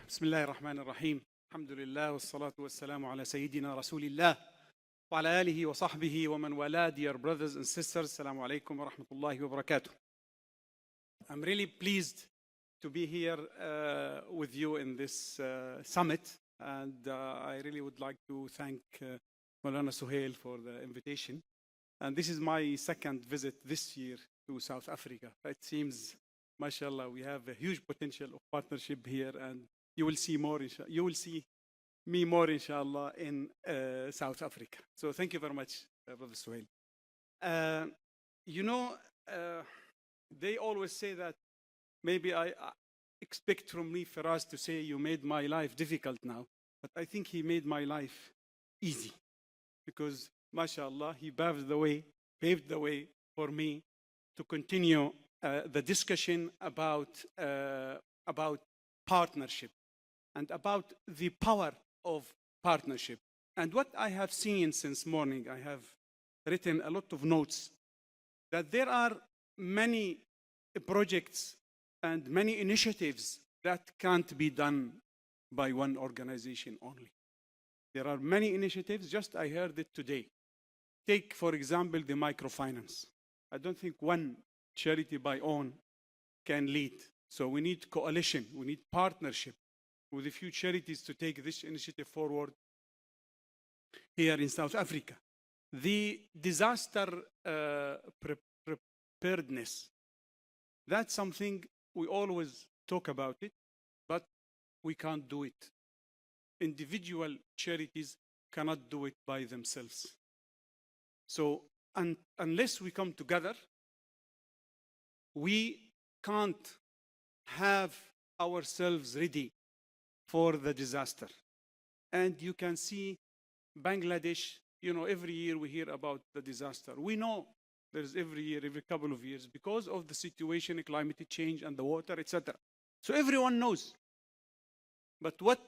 بسم الله الرحمن الرحيم الحمد لله والصلاة والسلام على سيدنا رسول الله وعلى آله وصحبه ومن والاه. Dear brothers and sisters, Assalamu alaikum wa rahmatullahi wa barakatuh. I'm really pleased to be here with you in this summit, and I really would like to thank Maulana Suhail for the invitation. And this is my second visit this year to South Africa. It seems, mashallah, we have a huge potential of partnership here, and you will see more. You will see me more, inshallah, in South Africa. So thank you very much, Brother Suhail. They always say that maybe I expect from me Firas to say you made my life difficult now, but I think he made my life easy, because mashallah, he paved the way for me to continue the discussion about partnership and about the power of partnership. And what I have seen since morning, I have written a lot of notes, that there are many projects and many initiatives that can't be done by one organization only. There are many initiatives, just I heard it today. Take, for example, the microfinance. I don't think one charity by own can lead. So we need coalition, we need partnership with a few charities to take this initiative forward here in South Africa. The disaster preparedness, that's something we always talk about it, but we can't do it. Individual charities cannot do it by themselves. So unless we come together, we can't have ourselves ready for the disaster. And you can see Bangladesh, every year we hear about the disaster. We know there's every year, every couple of years, because of the situation, climate change and the water, etc. So everyone knows. But what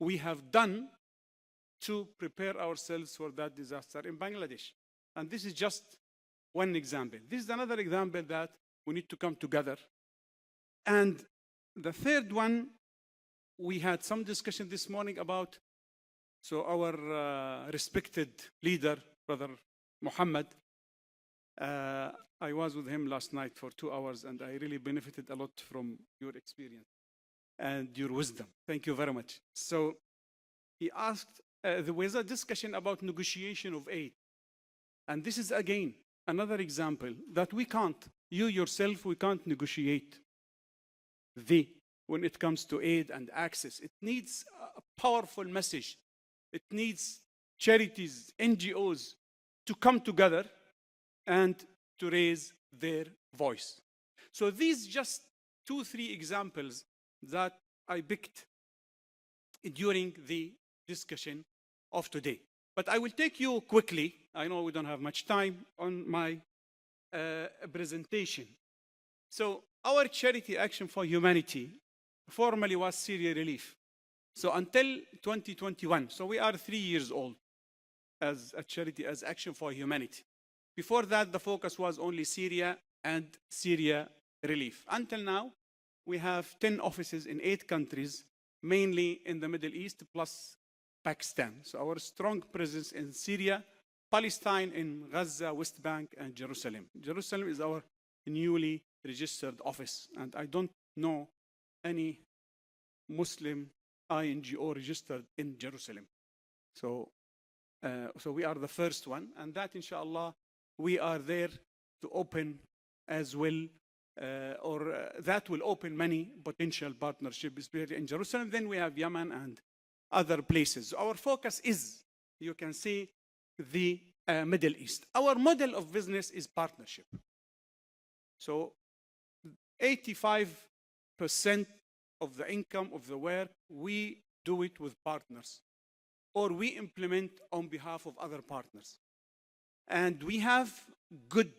we have done to prepare ourselves for that disaster in Bangladesh. And this is just one example. This is another example that we need to come together. And the third one, we had some discussion this morning about, so our respected leader, Brother Muhammad, I was with him last night for 2 hours, and I really benefited a lot from your experience and your wisdom. Thank you very much. So he asked, there was a discussion about negotiation of aid. And this is, again, another example that we can't, you yourself, we can't negotiate when it comes to aid and access. It needs a powerful message. It needs charities, NGOs to come together and to raise their voice. So these just 2-3 examples that I picked during the discussion of today. But I will take you quickly, I know we don't have much time, on my presentation. So our charity Action for Humanity formerly was Syria Relief. So until 2021, so we are 3 years old as a charity, as Action for Humanity. Before that, the focus was only Syria and Syria Relief. Until now, we have 10 offices in 8 countries, mainly in the Middle East, plus Pakistan. So our strong presence in Syria, Palestine, in Gaza, West Bank, and Jerusalem. Jerusalem is our newly registered office, and I don't know any Muslim INGO registered in Jerusalem. So we are the first one, and that, inshallah, we are there to open as well, that will open many potential partnerships, especially in Jerusalem. Then we have Yemen and other places. Our focus is, you can see, the Middle East. Our model of business is partnership. So 85% of the income of the work, we do it with partners, or we implement on behalf of other partners. And we have good,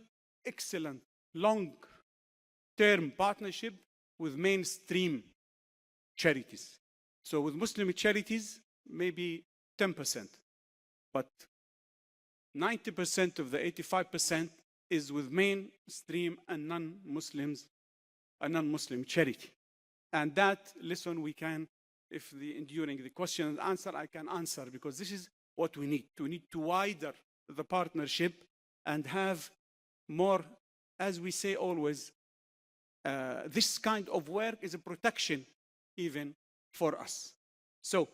excellent, long-term partnership with mainstream charities. So with Muslim charities, maybe 10%, but 90% of the 85% is with mainstream and non-Muslim charity. And that lesson we can, if during the question and answer, I can answer, because this is what we need. We need to widen the partnership and have more, as we say always, this kind of work is a protection even for us. So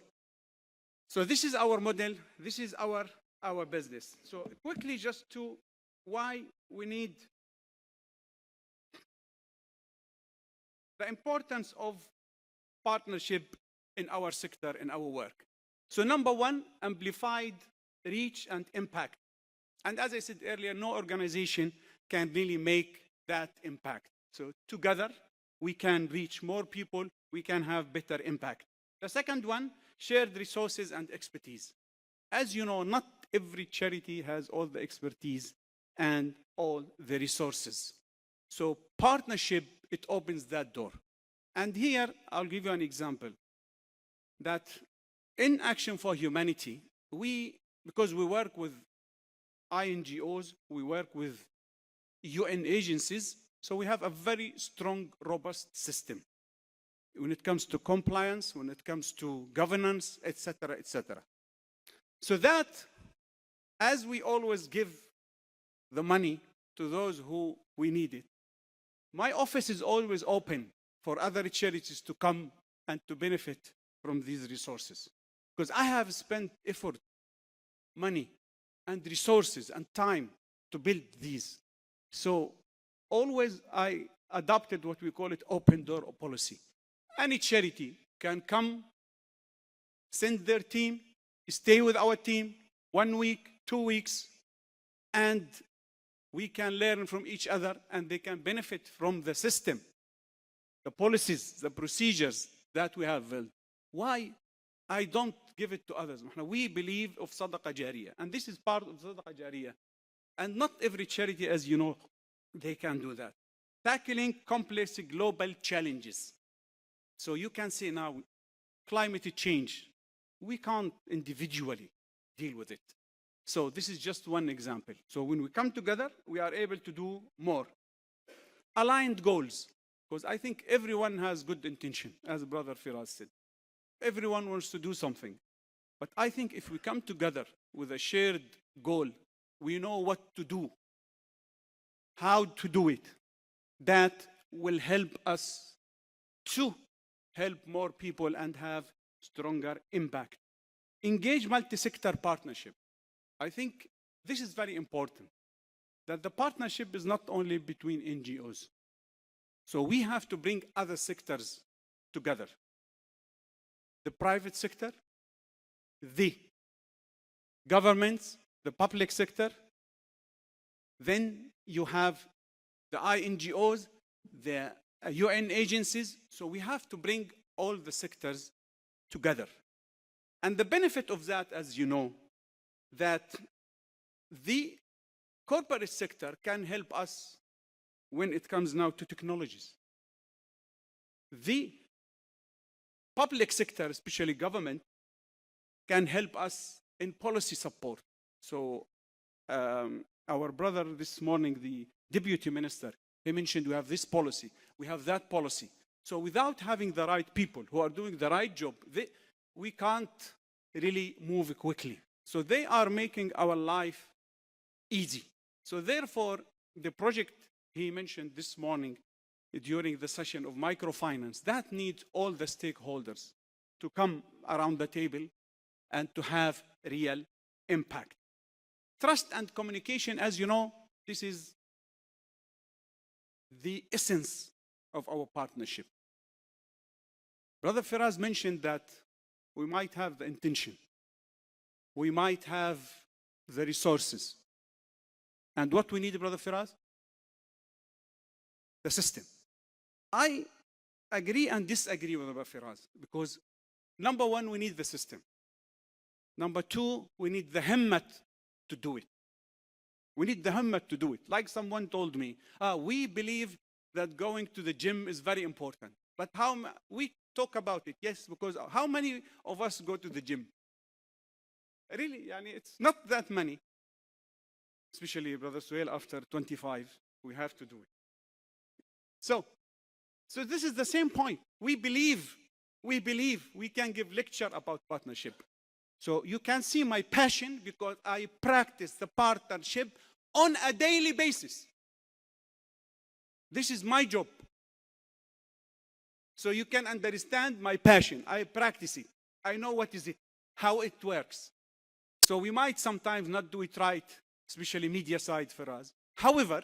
this is our model. This is our business. So quickly, just to why we need the importance of partnership in our sector, in our work. So number one, amplified reach and impact. And as I said earlier, no organization can really make that impact. So together, we can reach more people, we can have better impact. The second one, shared resources and expertise. As you know, not every charity has all the expertise and all the resources. So partnership, it opens that door. And here, I'll give you an example. That in Action for Humanity, because we work with INGOs, we work with UN agencies, so we have a very strong, robust system when it comes to compliance, when it comes to governance, etc., etc. So that, as we always give the money to those who we need it, my office is always open for other charities to come and to benefit from these resources. Because I have spent effort, money, and resources and time to build these. So always I adopted what we call it open door policy. Any charity can come, send their team, stay with our team 1 week, 2 weeks, and we can learn from each other, and they can benefit from the system, the policies, the procedures that we have built. Why I don't give it to others? We believe of Sadaqah Jariyah, and this is part of Sadaqah Jariyah. And not every charity, as you know, they can do that. Tackling complex global challenges. So you can see now, climate change, we can't individually deal with it. So this is just one example. So when we come together, we are able to do more. Aligned goals, because I think everyone has good intention, as Brother Firas said. Everyone wants to do something. But I think if we come together with a shared goal, we know what to do, how to do it. That will help us to help more people and have stronger impact. Engage multi-sector partnership. I think this is very important, that the partnership is not only between NGOs. So we have to bring other sectors together. The private sector, the governments, the public sector. Then you have the INGOs, the UN agencies. So we have to bring all the sectors together. And the benefit of that, as you know, that the corporate sector can help us when it comes now to technologies. The public sector, especially government, can help us in policy support. So our brother this morning, the deputy minister, he mentioned we have this policy, we have that policy. So without having the right people who are doing the right job, we can't really move quickly. So they are making our life easy. So therefore, the project he mentioned this morning during the session of microfinance, that needs all the stakeholders to come around the table and to have real impact. Trust and communication, as you know, this is the essence of our partnership. Brother Firas mentioned that we might have the intention, we might have the resources. And what we need, Brother Firas? The system. I agree and disagree with Brother Firas, because number one, we need the system. Number two, we need the himmat to do it. We need the himmat to do it. Like someone told me, we believe that going to the gym is very important. But we talk about it, yes, because how many of us go to the gym? Really, it's not that many. Especially Brother Suhail, after 25, we have to do it. So So this is the same point. We believe we can give lecture about partnership. So you can see my passion because I practice the partnership on a daily basis. This is my job. So you can understand my passion. I practice it. I know what is it, how it works. So we might sometimes not do it right, especially media side for us. However,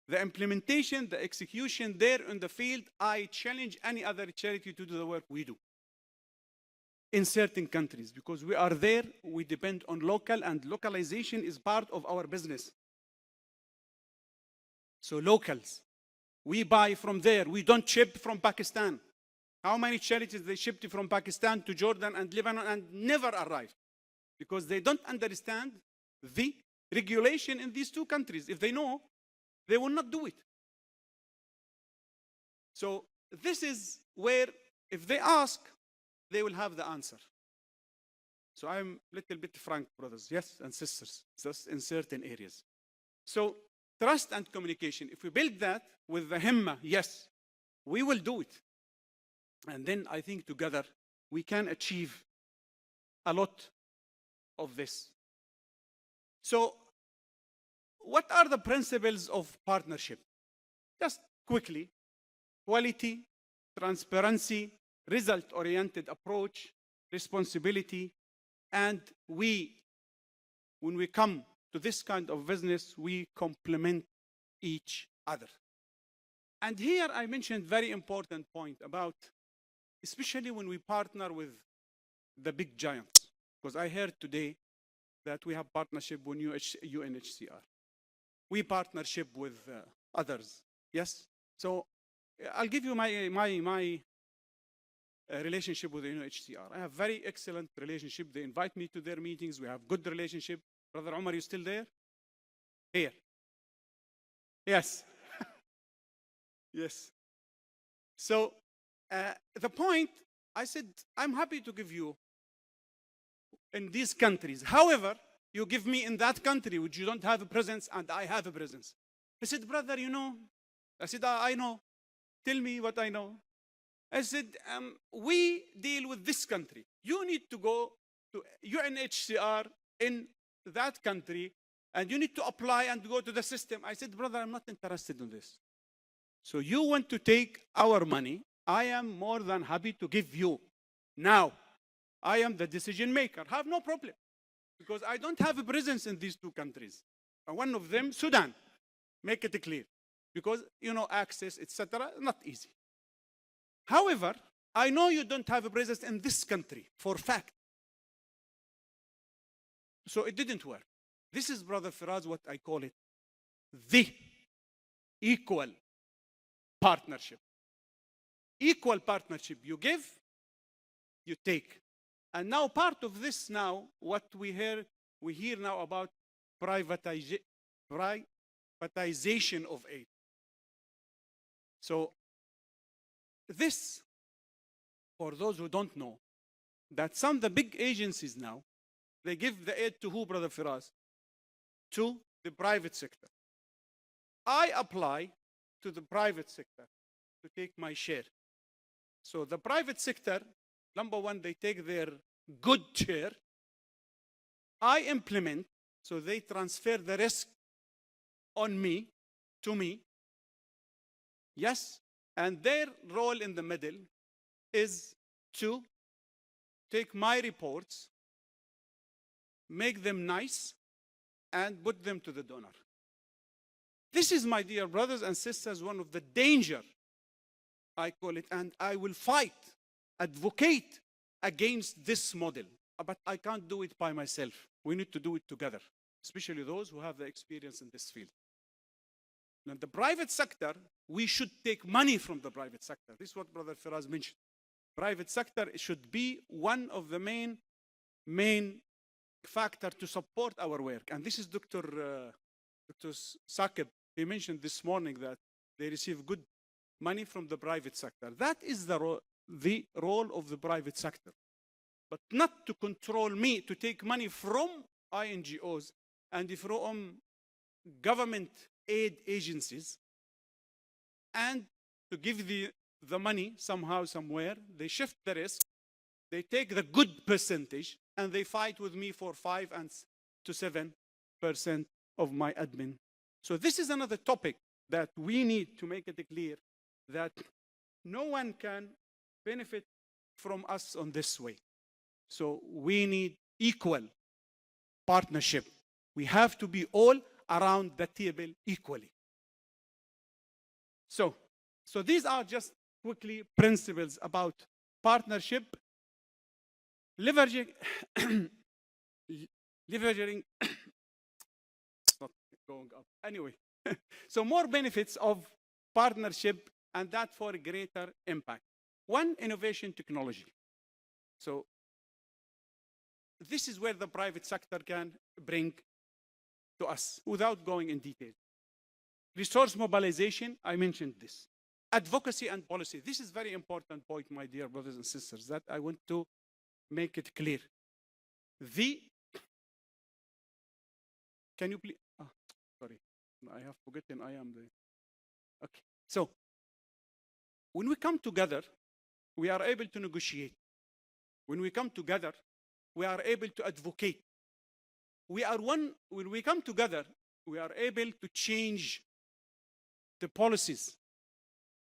the implementation, the execution there in the field, I challenge any other charity to do the work we do in certain countries, because we are there, we depend on local, and localization is part of our business. So locals, we buy from there, we don't ship from Pakistan. How many charities they shipped from Pakistan to Jordan and Lebanon and never arrive? Because they don't understand the regulation in these two countries. If they know, they will not do it. So this is where, if they ask, they will have the answer. So I'm a little bit frank, brothers, yes, and sisters, just in certain areas. So trust and communication, if we build that with the himma, yes, we will do it. And then I think together we can achieve a lot of this. So what are the principles of partnership? Just quickly: quality, transparency, result-oriented approach, responsibility, and when we come to this kind of business, we complement each other. And here I mentioned very important point about, especially when we partner with the big giants, because I heard today that we have partnership with UNHCR. We partnership with others, yes? So I'll give you my relationship with the UNHCR. I have very excellent relationship. They invite me to their meetings. We have good relationship. Brother Omar, you still there? Here. Yes. Yes. So the point, I said, I'm happy to give you in these countries. However, you give me in that country which you don't have a presence and I have a presence. He said, brother, you know. I said, I know. Tell me what I know. I said, we deal with this country. You need to go to UNHCR in that country and you need to apply and go to the system. I said, brother, I'm not interested in this. So you want to take our money. I am more than happy to give you. Now, I am the decision maker. Have no problem. Because I don't have a presence in these two countries. And one of them, Sudan. Make it clear. Because, you know, access, etc., not easy. However, I know you don't have a presence in this country, for fact. So it didn't work. This is, Brother Firaz, what I call it, the equal partnership. Equal partnership. You give, you take. And now part of this now, what we hear now about privatization of aid. So this, for those who don't know, that some of the big agencies now, they give the aid to who, Brother Firaz? To the private sector. I apply to the private sector to take my share. So the private sector, number one, they take their good share. I implement, so they transfer the risk on me, to me. Yes, and their role in the middle is to take my reports, make them nice, and put them to the donor. This is, my dear brothers and sisters, one of the danger, I call it, and I will fight, advocate against this model. But I can't do it by myself. We need to do it together, especially those who have the experience in this field. Now, the private sector, we should take money from the private sector. This is what Brother Firaz mentioned. Private sector should be one of the main factor to support our work. And this is Dr. Saqib. He mentioned this morning that they receive good money from the private sector. That is the role of the private sector. But not to control me, to take money from INGOs and from government aid agencies and to give the money somehow, somewhere. They shift the risk. They take the good percentage, and they fight with me for 5 to 7% of my admin. So this is another topic that we need to make it clear that no one can benefit from us on this way. So we need equal partnership. We have to be all around the table equally. So these are just quickly principles about partnership. Leveraging, leveraging, it's not going up. Anyway, so more benefits of partnership, and that for greater impact. One, innovation technology. So this is where the private sector can bring to us without going in detail. Resource mobilization, I mentioned this. Advocacy and policy. This is very important point, my dear brothers and sisters, that I want to make it clear. Can you please, sorry, I have forgotten I am the, okay. So, when we come together, we are able to negotiate. When we come together, we are able to advocate. When we come together, we are able to change the policies,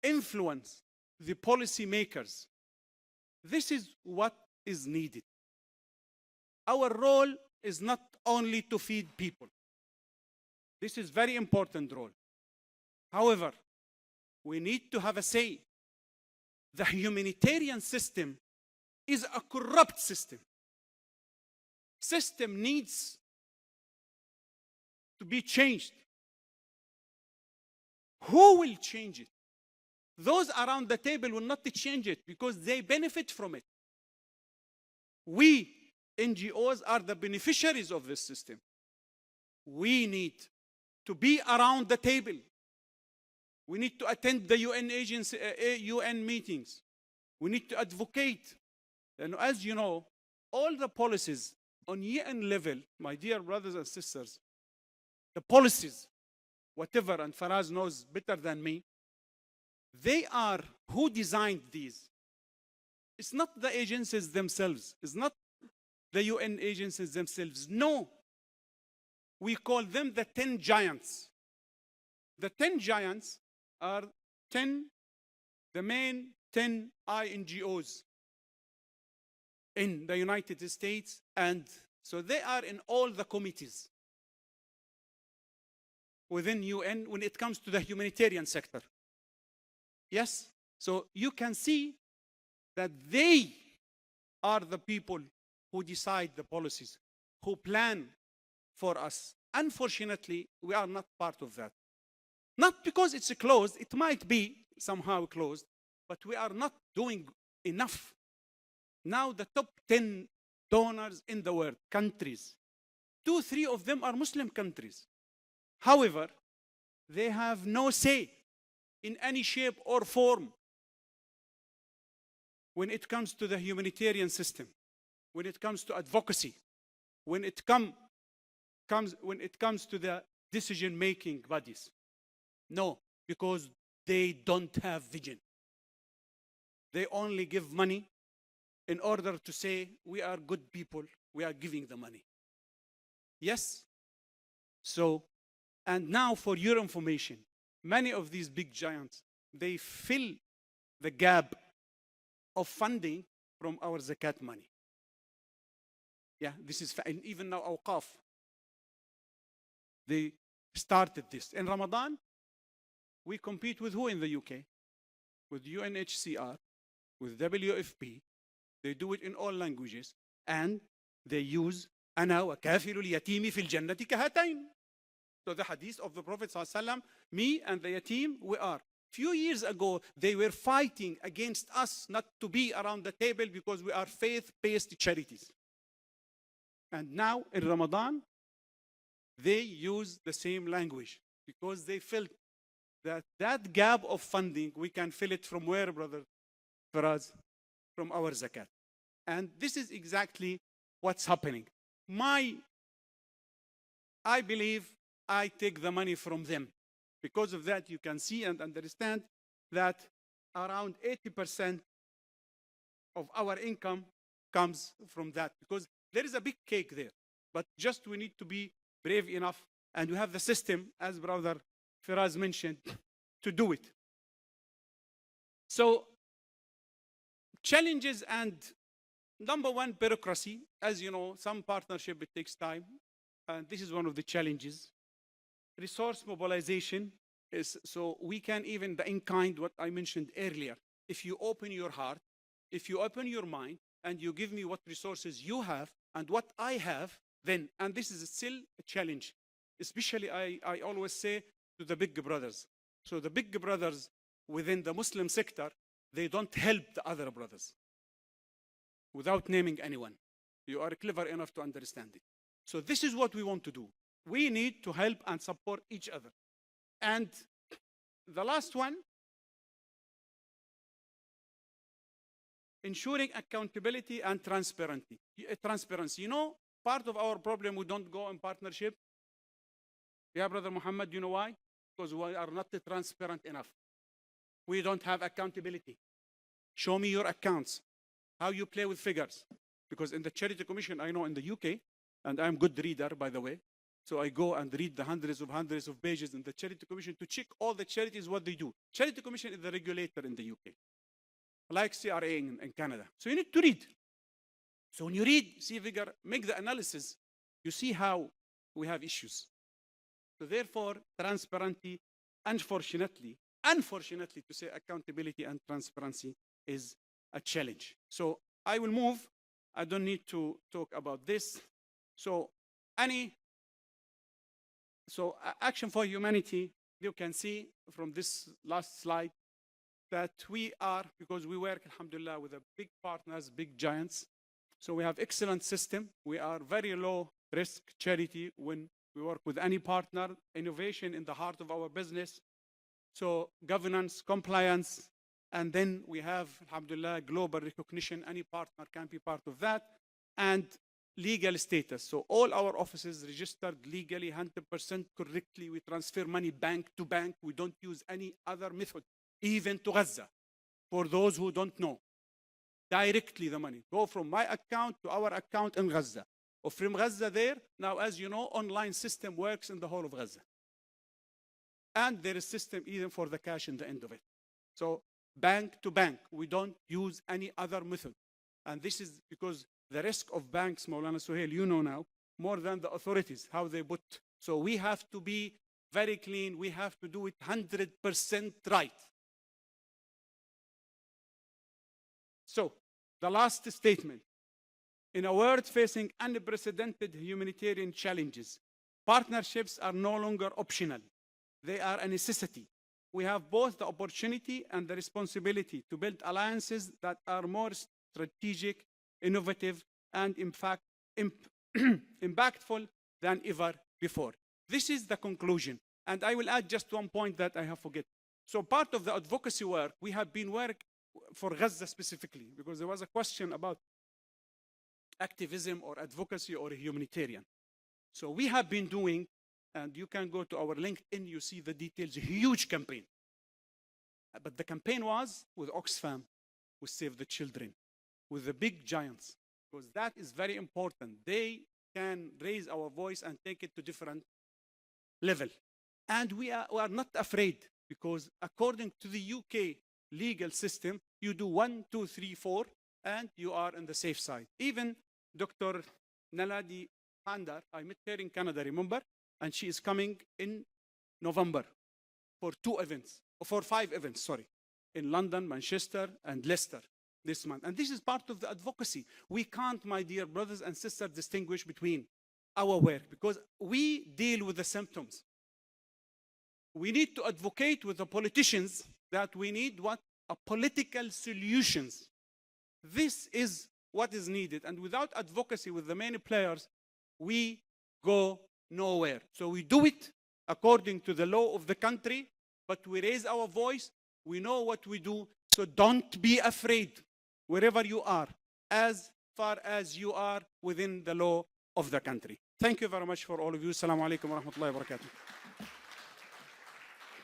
influence the policy makers. This is what is needed. Our role is not only to feed people. This is very important role. However, we need to have a say. The humanitarian system is a corrupt system. System needs to be changed. Who will change it? Those around the table will not change it because they benefit from it. We, NGOs, are the beneficiaries of this system. We need to be around the table. We need to attend the UN agency, UN meetings. We need to advocate. And as you know, all the policies on UN level, my dear brothers and sisters, the policies, whatever, and Faraz knows better than me, they are who designed these. It's not the agencies themselves. It's not the UN agencies themselves. No. We call them the 10 giants. The 10 giants are the main 10 INGOs in the United States, and so they are in all the committees within UN when it comes to the humanitarian sector. Yes? So you can see that they are the people who decide the policies, who plan for us. Unfortunately, we are not part of that. Not because it's closed, it might be somehow closed, but we are not doing enough. Now the top 10 donors in the world, countries, 2, 3 of them are Muslim countries. However, they have no say in any shape or form when it comes to the humanitarian system, when it comes to advocacy, when it comes to the decision-making bodies. No, because they don't have vision. They only give money in order to say, we are good people, we are giving the money. Yes? So, and now for your information, many of these big giants, they fill the gap of funding from our zakat money. Yeah, this is, and even now Awqaf, they started this. In Ramadan, we compete with who in the UK? With UNHCR, with WFP. They do it in all languages, and they use أنا وكافل اليتيم في الجنة كهاتين. So the hadith of the Prophet ﷺ, me and the yatim, we are. Few years ago, they were fighting against us not to be around the table because we are faith-based charities. And now in Ramadan, they use the same language because they felt that that gap of funding, we can fill it from where, brother Faraz? From our zakat. And this is exactly what's happening. I believe I take the money from them. Because of that, you can see and understand that around 80% of our income comes from that, because there is a big cake there. But just we need to be brave enough, and we have the system, as Brother Firaz mentioned, to do it. So, challenges and number one, bureaucracy. As you know, some partnership, it takes time, and this is one of the challenges. Resource mobilization is, so we can even the in-kind, what I mentioned earlier. If you open your heart, if you open your mind, and you give me what resources you have and what I have, then, and this is still a challenge. Especially, I always say to the big brothers. So the big brothers within the Muslim sector, they don't help the other brothers without naming anyone. You are clever enough to understand it. So this is what we want to do. We need to help and support each other. And the last one, ensuring accountability and transparency. You know, part of our problem, we don't go in partnership. Yeah, Brother Muhammad, you know why? Because we are not transparent enough. We don't have accountability. Show me your accounts, how you play with figures. Because in the Charity Commission, I know in the UK, and I'm a good reader, by the way, so I go and read the hundreds of pages in the Charity Commission to check all the charities, what they do. Charity Commission is the regulator in the UK, like CRA in Canada. So you need to read. So when you read, see figure, make the analysis, you see how we have issues. So therefore, transparency, unfortunately to say accountability and transparency is a challenge. So I will move. I don't need to talk about this. So action for humanity, you can see from this last slide that we are, because we work, alhamdulillah, with a big partners, big giants. So we have excellent system. We are very low risk charity when we work with any partner, innovation in the heart of our business. So governance, compliance, and then we have, alhamdulillah, global recognition. Any partner can be part of that. And legal status. So all our offices registered legally, 100% correctly. We transfer money bank to bank. We don't use any other method, even to Gaza. For those who don't know, directly the money go from my account to our account in Gaza. Or from Gaza there, now as you know, online system works in the whole of Gaza. And there is system even for the cash in the end of it. So bank to bank, we don't use any other method. And this is because the risk of banks, Maulana Suhail, you know now, more than the authorities, how they put. So we have to be very clean. We have to do it 100% right. So the last statement. In a world facing unprecedented humanitarian challenges, partnerships are no longer optional. They are a necessity. We have both the opportunity and the responsibility to build alliances that are more strategic, innovative, and in fact, impactful than ever before. This is the conclusion. And I will add just one point that I have forget. So part of the advocacy work, we have been working for Gaza specifically, because there was a question about activism or advocacy or humanitarian. So we have been doing, and you can go to our LinkedIn, you see the details, a huge campaign. But the campaign was with Oxfam, with Save the Children, with the big giants, because that is very important. They can raise our voice and take it to different level. And we are not afraid, because according to the UK legal system, you do 1, 2, 3, 4, and you are on the safe side. Even Dr. Naladi Pandar, I met her in Canada, remember? And she is coming in November for 5 events, sorry, in London, Manchester, and Leicester this month. And this is part of the advocacy. We can't, my dear brothers and sisters, distinguish between our work, because we deal with the symptoms. We need to advocate with the politicians that we need what? A political solutions. This is what is needed. And without advocacy with the many players, we go nowhere. So we do it according to the law of the country, but we raise our voice. We know what we do. So don't be afraid wherever you are, as far as you are within the law of the country. Thank you very much for all of you. Assalamu alaikum wa rahmatullahi wa barakatuh.